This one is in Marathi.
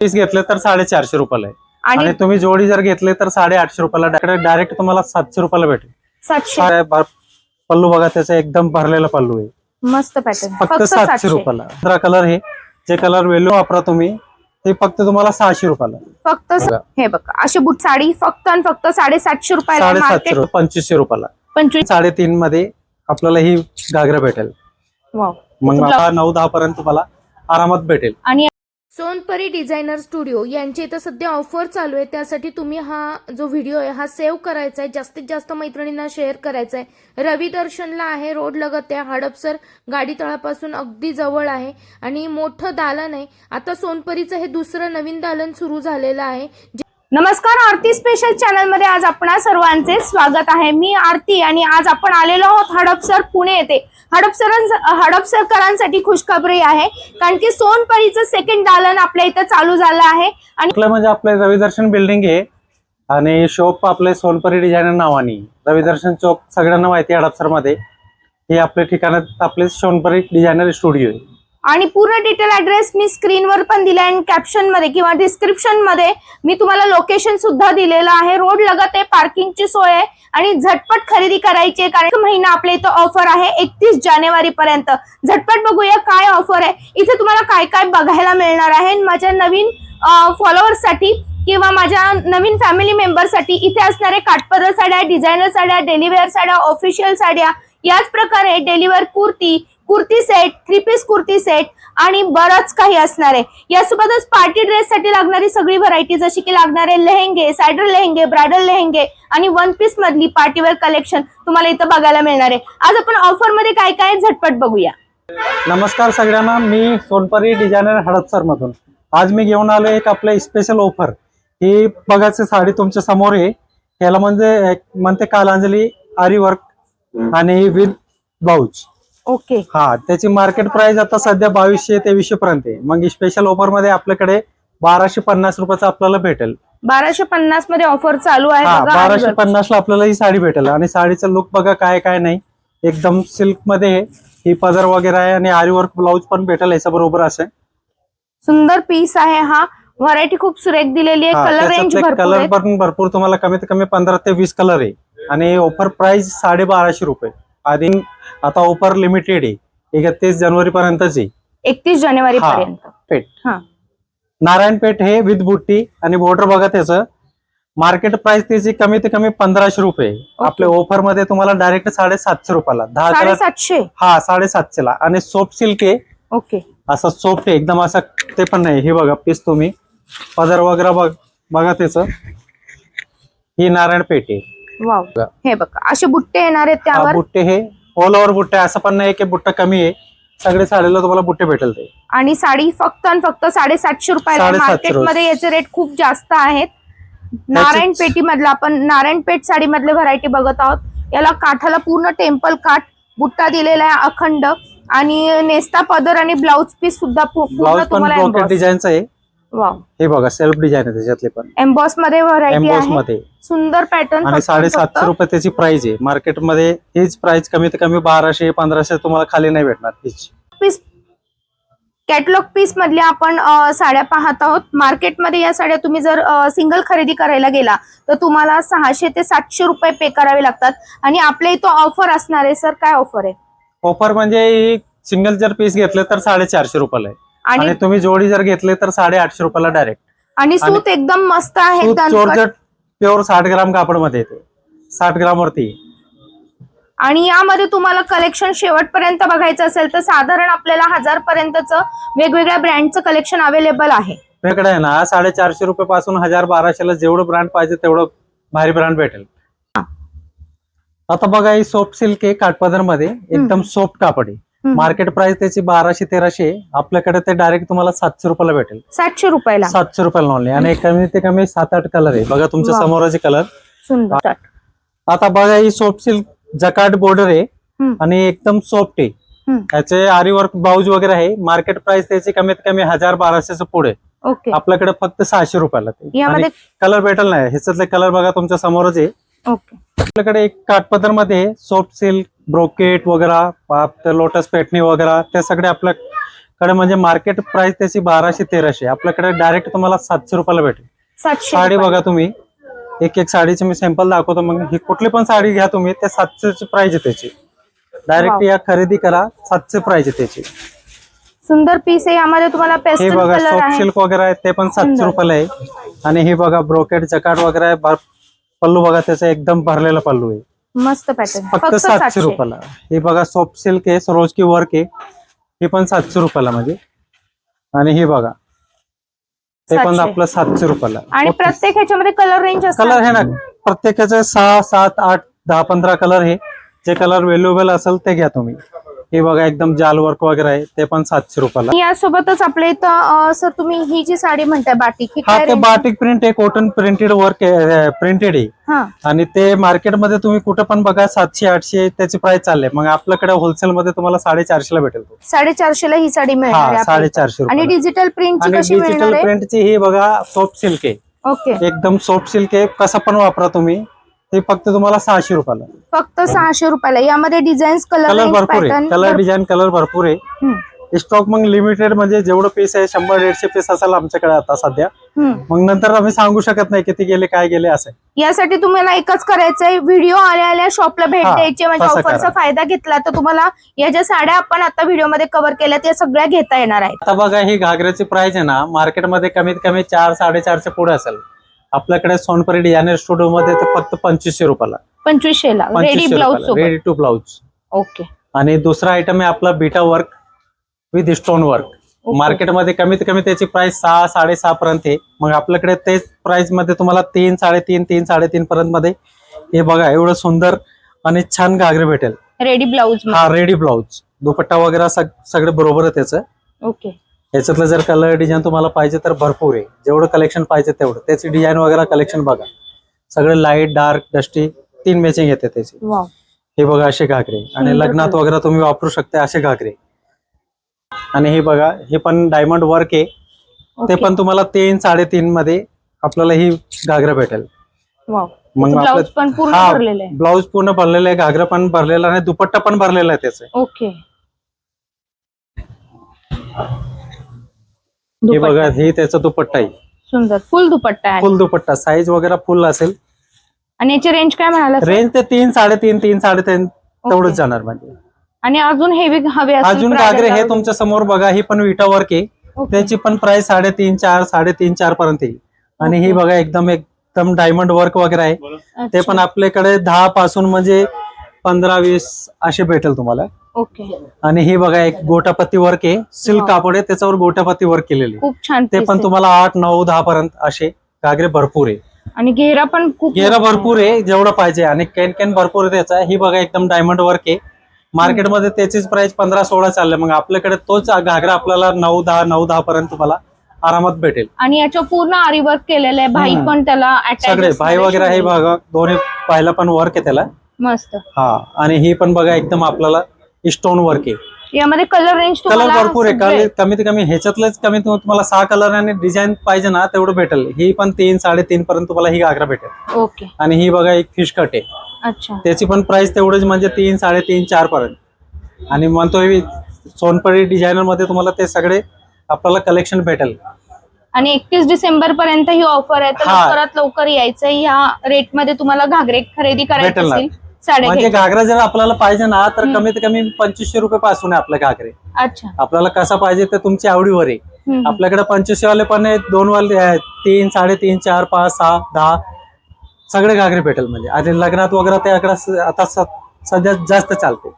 पीस घेतले तर 450 रुपयाला आहे आणि तुम्ही जोडी जर घेतले तर 850 रुपयाला डायरेक्ट तुम्हाला 700 रुपयाला भेटेल. 700 पल्लू बघा त्याचा एकदम भरलेला पल्लू आहे. मस्त पॅटर्न फक्त 700 रुपयाला. 15 कलर हे जे कलर वेल्यू वापरा तुम्ही ते फक्त तुम्हाला 600 रुपयाला. फक्त हे बघा अशी बूट साडी फक्त आणि फक्त 750 रुपयाला. 750 2500 रुपयाला. 3.5 मध्ये आपल्याला ही घागरा भेटेल. मग 9-10 पर्यंत तुम्हाला आरामात भेटेल. आणि सोनपरी डिझायनर स्टुडिओ यांची इथं सध्या ऑफर चालू आहे, त्यासाठी तुम्ही हा जो व्हिडिओ आहे हा सेव्ह करायचा आहे, जास्तीत जास्त मैत्रिणींना शेअर करायचा आहे. रवी दर्शनला आहे, रोड लगत आहे, हडपसर गाडी तळापासून अगदी जवळ आहे आणि मोठं दालन आहे. आता सोनपरीचं हे दुसरं नवीन दालन सुरू झालेलं आहे. नमस्कार, आरती स्पेशल चॅनल मध्ये आज आपणा सर्वांचे स्वागत आहे. मी आरती आणि आज आपण आलेलो आहोत हडपसर पुणे येथे. हडपसरकरांसाठी खुशखबरी आहे, कारण की सोनपरीचं सेकंड दालन आपल्या इथं चालू झालं आहे. आणि म्हणजे आपले रवी दर्शन बिल्डिंग आहे आणि शॉप आपले सोनपरी डिझायनर नावाने. रवी दर्शन चौक सगळ्यांना माहिती आहे हडपसर मध्ये. हे आपल्या ठिकाणात आपले सोनपरी डिझायनर स्टुडिओ आहे. आणि पूर्ण डिटेल ऍड्रेस मी स्क्रीनवर पण दिला आहे, कॅप्शन मध्ये किंवा डिस्क्रिप्शन मध्ये मी तुम्हाला लोकेशन सुद्धा दिलेलं आहे. रोड लगत आहे, पार्किंगची सोय आहे आणि झटपट खरेदी करायची आहे, कारण महिना आपल्या इथं ऑफर आहे 31 जानेवारी पर्यंत. झटपट बघूया काय ऑफर आहे. इथे तुम्हाला काय काय बघायला मिळणार आहे. माझ्या नवीन फॉलोअर्ससाठी किंवा माझ्या नवीन फॅमिली मेंबरसाठी इथे असणारे काठपदर साड्या, डिझायनर साड्या, डेलीवेअर साड्या, ऑफिशियल साड्या, याच प्रकारे daily wear kurti set, 3 piece kurti set आणि बरंच काही असणार आहे. यासोबतच पार्टी ड्रेस साठी लागणारी सगळी व्हरायटी, जशी की लागणारे लेहेंगे, सायडर लेहेंगे, ब्रायडल लेहेंगे आणि 1 पीस मधली पार्टीवेअर कलेक्शन तुम्हाला इथं बघायला मिळणार आहे. आज आपण ऑफर मध्ये काय काय झटपट बघूया. नमस्कार सगळ्यांना, मी सोनपरी डिझायनर हडपसर मधून. आज मी घेऊन आलो एक आपले स्पेशल ऑफर. ही बघायची साडी तुमच्या समोर आहे. याला म्हणते कालांजली आरी वर्क आणि विथ ब्लाउज. ओके. हा, त्याची मार्केट प्राइस आता सध्या 2200-2300 पर्यंत आहे. मग स्पेशल ऑफर मध्ये आपल्याकडे 1250 रुपयाचा आपल्याला भेटेल. 1250 मध्ये ऑफर चालू आहे. 1250 ला आपल्याला ही साडी भेटेल. आणि साडीचा लुक बघा काय नाही, एकदम सिल्क मध्ये ही पदर वगैरे आहे आणि आरी वर्क ब्लाउज पण भेटेल याच्या बरोबर. असे सुंदर पीस आहे. हा व्हरायटी खूप सुरेख दिलेली आहे. कलर रेंज कलर पण भरपूर, तुम्हाला कमीत कमी 15 ते 20 कलर आहे. आणि ऑफर प्राइस 1250 रुपये. आधी आता ऑफर लिमिटेड आहे, 31 जानेवारी पर्यंतच आहे. 31 जानेवारी पर्यंत. पेठ नारायण पेठ हे विथ बुट्टी आणि बॉर्डर बघा. त्याचं मार्केट प्राइस त्याची कमीत कमी 1500 रुपये. आपल्या ऑफर मध्ये तुम्हाला डायरेक्ट 750 रुपयाला 10 कलर. 750. हा, 750 ला. आणि सॉफ्ट सिल्क आहे. ओके. असं सॉफ्ट आहे एकदम, असं ते पण नाही. हे बघा पीस, तुम्ही पदर वगैरे बघा त्याचं. ही नारायण पेठ आहे. वाव, हे बघा असे बुट्टे येणार आहेत त्यावर. बुट्टे हे ऑल ओव्हर बुट्टे, असं पण नाही की बुट्टा कमी आहे. सगळे साडीला तुम्हाला बुट्टे भेटेल ते. आणि साडी फक्त आणि फक्त 750 रुपयाला. मार्केटमध्ये याचे रेट खूप जास्त आहेत. नारायण पेठी मधला आपण नारायण पेठ साडी मधले व्हरायटी बघत आहोत. याला काठाला पूर्ण टेम्पल काठ बुट्टा दिलेला आहे अखंड, आणि नेस्ता पदर आणि ब्लाउज पीस सुद्धा पूर्ण तुम्हाला डिझाईनचं आहे. वाव, हे बघा सेल्फ डिझाईन आहे त्याच्यातले पण. एम्बॉस मध्ये व्हरायटी आहे. मध्ये सुंदर पॅटर्न. आणि 750 रुपये त्याची प्राइस आहे. मार्केटमध्ये हीच प्राइस कमीत कमी 1200-1500 तुम्हाला खाली नाही भेटणार. पीस कॅटलॉग पीस मधल्या आपण साड्या पाहत आहोत. मार्केटमध्ये या साड्या तुम्ही जर सिंगल खरेदी करायला गेला तर तुम्हाला 600 ते 700 रुपये पे करावे लागतात. आणि आपल्या इथं ऑफर असणार आहे. सर काय ऑफर आहे? ऑफर म्हणजे सिंगल जर पीस घेतले तर 450 रुपयाला आहे. आणि तुम्ही जोडी जर घेतले तर 850 रुपयाला डायरेक्ट. आणि सूत एकदम मस्त आहे. जॉर्जेट प्युअर 60 ग्राम कापड मध्ये येते. 60 ग्राम वरती. आणि यामध्ये तुम्हाला कलेक्शन शेवटपर्यंत बघायचं असेल तर साधारण आपल्याला 1000 पर्यंतचं वेगवेगळ्या ब्रँडचं कलेक्शन अवेलेबल आहे. आपल्याकडे आहे ना 450 रुपये पासून 1000-1200 ला जेवढं ब्रँड पाहिजे तेवढं भारी ब्रँड भेटेल. आता बघा, ही सॉफ्ट सिल्क आहे काठपदर मध्ये, एकदम सॉफ्ट कापड आहे. मार्केट प्राइस त्याची 1200-1300. आपल्याकडे ते डायरेक्ट तुम्हाला 700 रुपयाला भेटेल. 700 रुपयाला. 700 रुपयाला ऑनली. आणि कमी ते कमी 7-8 कलर आहे. बघा तुमच्या समोरचे कलर. सुंदर. आता बघा, ही सॉफ्ट सिल्क जकार्ड बॉर्डर आहे आणि एकदम सॉफ्ट आहे. याचे आरी वर्क ब्लाउज वगैरे आहे. मार्केट प्राइस त्याची कमीत कमी 1000-1200 पुढे. ओके. आपल्याकडे फक्त 600 रुपयाला ते. यामध्ये कलर भेटेल नाही. ह्याच्यातले कलर बघा तुमच्या समोरच आहे. ओके. आपल्याकडे एक काठपदर मध्ये सॉफ्ट सिल्क, ब्रोकेट वगैरे, लोटस पेटणी वगैरे, ते सगळे आपल्या कडे म्हणजे मार्केट प्राइस त्याची 1200-1300, आपल्याकडे डायरेक्ट तुम्हाला 700 रुपयाला भेटेल. 700 साडी रुपये. बघा तुम्ही, एक साडीची मी सॅम्पल दाखवतो. मग ही कुठली पण साडी घ्या तुम्ही, त्या 700 ची प्राइस आहे त्याची. Direct wow. या खरेदी करा, 700 प्राइस आहे त्याची. सुंदर पीस आहे. यामध्ये तुम्हाला हे पेस्टल बघा कलर सॉफ्ट आहे. सिल्क वगैरे आहे, ते पण 700 रुपयाला आहे. आणि हे बघा ब्रोकेड जकाट वगैरे आहे. पल्लू बघा त्याचा एकदम भरलेला पल्लू आहे, मस्त पॅटर्न, फक्त 700 रुपयाला. हे बघा सॉफ्ट सिल्क आहे, सरोज की वर्क आहे, हे पण 700 रुपयाला म्हणजे. आणि हे बघा ते पण 700. आपलं 700 रुपयाला. आणि प्रत्येक ह्याच्यामध्ये कलर रेंज असतात. कलर आहे ना, प्रत्येकाचे 6, 7, 8, 10, 15 कलर आहे. जे कलर वेल्युएबल असेल ते घ्या तुम्ही. हे बघा एकदम जाल वर्क वगैरे आहे, ते पण 700 रुपयाला. यासोबतच आपल्या इथं सर तुम्ही ही जी साडी म्हणताय बाटिक, ही हा काय ते range? बाटिक प्रिंट आहे, कॉटन प्रिंटेड वर्क प्रिंटेड आहे. हा आणि ते मार्केटमध्ये तुम्ही कुठे पण बघा 700-800 त्याची प्राइस चालले. मग आपल्याकडे होलसेल मध्ये तुम्हाला 450 ला भेटेल. 450 ला ही साडी मिळणार आहे हा आपल्या इथं. 450 आणि रुपये. डिजिटल प्रिंटची आणि कशी मिळणार डिजिटल आहे? प्रिंटची ही बघा सॉफ्ट सिल्क आहे, ओके, एकदम सॉफ्ट सिल्क आहे. कसं पण वापरा तुम्ही, ते फक्त तुम्हाला 600 रुपयाला. फक्त 600 रुपयाला. यामध्ये डिझाईन्स, कलर कलर भरपूर आहे, कलर डिझाईन कलर भरपूर आहे. स्टॉक मग लिमिटेड म्हणजे जेवढं पीस आहे 100-150 पीस असेल आमच्याकडे आता सध्या. मग नंतर आम्ही सांगू शकत नाही किती गेले काय गेले असं. यासाठी तुम्हाला एकच करायचंय, व्हिडिओ आल्या शॉपला भेट हा, द्यायची. म्हणजे तसं ऑफरचा करा. फायदा घेतला तर तुम्हाला या ज्या साड्या आपण आता व्हिडिओमध्ये कव्हर केल्या त्या सगळ्या घेता येणार आहेत. आता बघा ही घागऱ्याची प्राइस आहे ना, मार्केटमध्ये कमीत कमी 4-4.5 पुढे असेल. आपल्याकडे सोनपरी डिझायनर स्टुडिओ मध्ये ते फक्त 2500 रुपयाला. 2500 ला रेडी ब्लाउज सोबत. Ready to blouse. ओके. आणि दुसरा आयटम आहे आपला बीटा वर्क विथ स्टोन वर्क. मार्केटमध्ये कमीत कमी त्याची प्राइस 6-6.5 पर्यंत आहे. मग आपल्याकडे तेच प्राइस मध्ये तुम्हाला 3-3.5 पर्यंत मध्ये हे बघा एवढं सुंदर आणि छान घागरे भेटेल. Ready blouse. हा रेडी ब्लाउज, दुपट्टा वगैरे सगळे बरोबर आहे त्याचं. ओके. याच्यातलं जर कलर डिझाईन तुम्हाला पाहिजे तर भरपूर आहे, जेवढं कलेक्शन पाहिजे तेवढं. त्याची डिझाईन वगैरे कलेक्शन बघा, सगळे लाईट डार्क डस्टी 3 मॅचिंग येते त्याची. वाव. हे बघा असे घागरे. आणि सुंदर लग्नात कलर. वगैरे तुम्ही वापरू शकता असे घागरे. आणि हे बघा हे पण डायमंड वर्क आहे, ते पण तुम्हाला 3-3.5 मध्ये आपल्याला ही घागरा भेटेल. वाव. मग ब्लाउज पण पूर्ण हा, भरलेलं आहे. ब्लाउज पूर्ण भरलेला आहे, घागरा पण भरलेला आहे, दुपट्टा पण भरलेला आहे त्याचे. ओके. हे बघा हे त्याचा दुपट्टा आहे, सुंदर फुल दुपट्टा आहे. फुल दुपट्टा, साईज वगैरे फुल असेल. आणि याची रेंज काय म्हणाला sir? रेंज ते 3-3.5 तेवढंच जाणार म्हणजे. आणि अजून हेवी हवे असतील अजून bridal घागरे हे ला तुमच्या समोर बघा, ही पण विटा वर्क आहे. ओके. त्याची पण प्राइस 3.5-4 पर्यंत येईल. आणि ही बघा एकदम डायमंड वर्क वगैरे आहे, ते अच्छा. पण आपल्याकडे 10 पासून म्हणजे 15-20 असे भेटेल तुम्हाला. ओके. आणि ही बघा एक गोटापत्ती वर्क आहे, सिल्क वाव. कापड आहे त्याच्यावर गोटापत्ती वर्क केलेली आहे. खूप छान ते piece पण आहे. तुम्हाला 8, 9, 10 पर्यंत असे घागरे भरपूर आहे. आणि घेरा पण खूप घेरा मोठा आहे. भरपूर आहे जेवढं पाहिजे. आणि कॅन भरपूर आहे त्याचा. ही बघा एकदम डायमंड वर्क आहे, मार्केटमध्ये त्याचीच प्राइस 15-16 चालले. मग आपल्याकडे तोच घागरा आपल्याला 9-10 पर्यंत तुम्हाला आरामात भेटेल. आणि याच्या पूर्ण आरी वर्क केलेलं आहे. भाई पण त्याला attach सगळे असणार भाई आहे वगैरे हे शिवलेले. बघा, दोन्ही पाहायला पण वर्क आहे त्याला. मस्त. हा. आणि ही पण बघा एकदम आपल्याला स्टोन वर्क आहे. यामध्ये कलर रेंज कलर भरपूर आहे, कमीत कमी ह्याच्यातलेच कमीत कमी तुम्हाला 6 कलर आणि डिझाईन पाहिजे ना तेवढं भेटेल. ही पण 3-3.5 पर्यंत तुम्हाला ही घागरा भेटेल. ओके. आणि ही बघा एक फिश कट आहे, अच्छा. त्याची पण प्राइस तेवढंच म्हणजे 3-3.5-4 पर्यंत. आणि म्हणतोय सोनपरी डिझायनर मध्ये तुम्हाला ते सगळे आपल्याला कलेक्शन भेटेल. आणि 31 डिसेंबर पर्यंत ही ऑफर आहे, तर हा. लवकरात लवकर यायचं. या रेट मध्ये तुम्हाला घागरे खरेदी करायचे भेटेल ना. असतील, साड्या म्हणजे घ्यायच्या. घागरा जर आपल्याला पाहिजे ना तर कमीत कमी 2500 रुपये पासून आहे आपल्या घागरे. अच्छा. आपल्याला कसा पाहिजे ते तुमच्या आवडीवर आहे. हम्म. आपल्याकडे 2500 वाले पण आहेत, 2 वाले आहेत, 3, 3.5, 4, 5, 6, 10 सगळे घागरे भेटेल म्हणजे. आणि लग्नात वगैरे ते आता सध्या जास्त चालते.